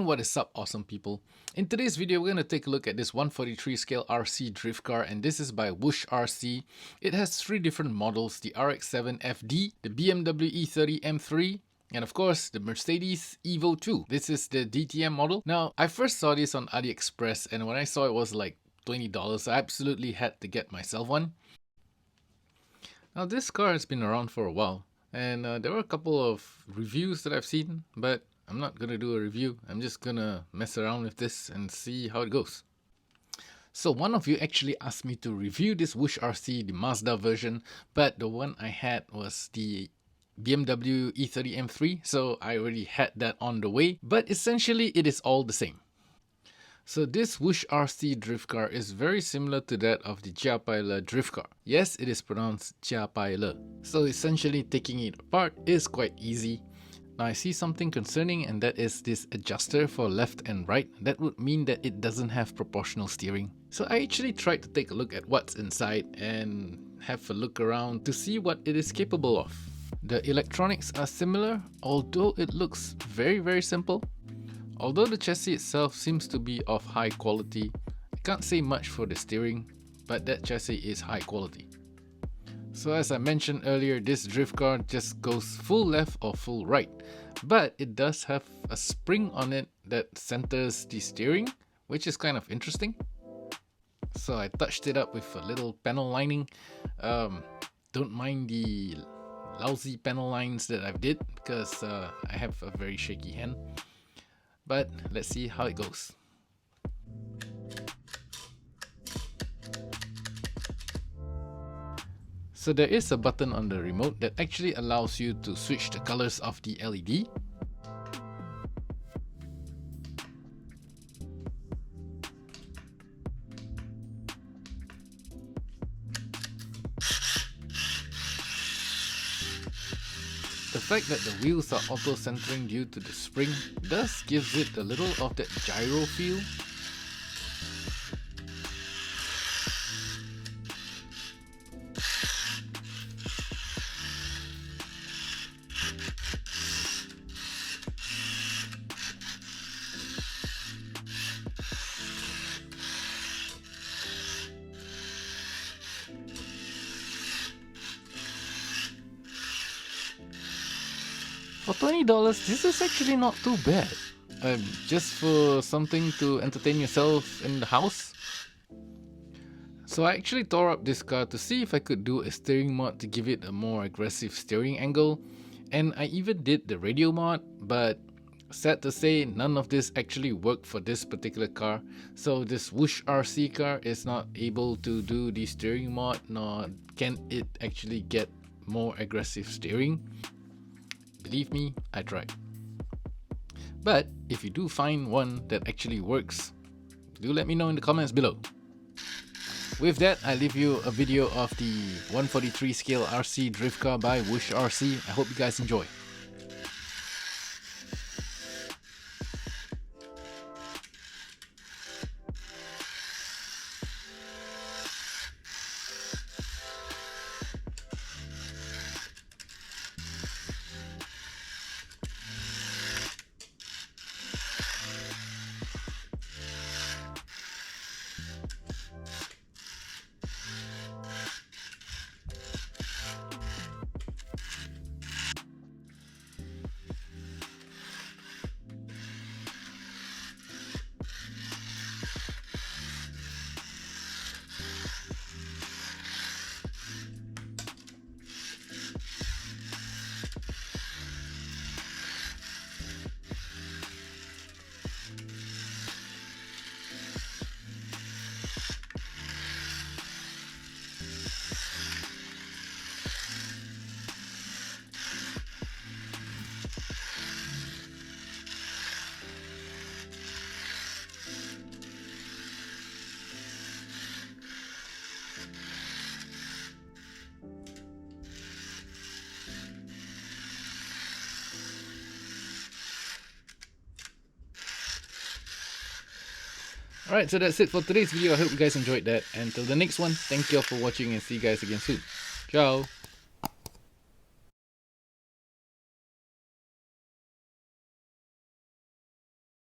what is up, awesome people? In today's video, we're going to take a look at this 143 scale RC drift car, and this is by WhooshRC. It has 3 different models, the RX-7FD, the BMW E30 M3, and of course, the Mercedes Evo 2. This is the DTM model. Now, I first saw this on AliExpress, and when I saw it was like $20, I absolutely had to get myself one. Now, this car has been around for a while, and there were a couple of reviews that I've seen, but I'm not gonna do a review. I'm just gonna mess around with this and see how it goes. So one of you actually asked me to review this WhooshRC, the Mazda version, but the one I had was the BMW E30 M3, so I already had that on the way, but essentially it is all the same. So this WhooshRC drift car is very similar to that of the Jiapaile drift car. Yes, it is pronounced Jiapaile. So essentially taking it apart is quite easy. Now I see something concerning, and that is this adjuster for left and right. That would mean that it doesn't have proportional steering. So I actually tried to take a look at what's inside and have a look around to see what it is capable of. The electronics are similar, although it looks very simple. Although the chassis itself seems to be of high quality, I can't say much for the steering, but that chassis is high quality. So as I mentioned earlier, this drift car just goes full left or full right, but it does have a spring on it that centers the steering, which is kind of interesting. So I touched it up with a little panel lining. Don't mind the lousy panel lines that I've did because I have a very shaky hand. But let's see how it goes. So there is a button on the remote that actually allows you to switch the colors of the LED. The fact that the wheels are auto-centering due to the spring does gives it a little of that gyro feel. For $20, this is actually not too bad. Just for something to entertain yourself in the house. So I actually tore up this car to see if I could do a steering mod to give it a more aggressive steering angle. And I even did the radio mod, but sad to say, none of this actually worked for this particular car. So this WhooshRC car is not able to do the steering mod, nor can it actually get more aggressive steering. Believe me, I tried. But if you do find one that actually works, do let me know in the comments below. With that, I leave you a video of the 143 scale RC drift car by WhooshRC. I hope you guys enjoy. Alright, so that's it for today's video. I hope you guys enjoyed that. And till the next one, thank you all for watching and see you guys again soon. Ciao!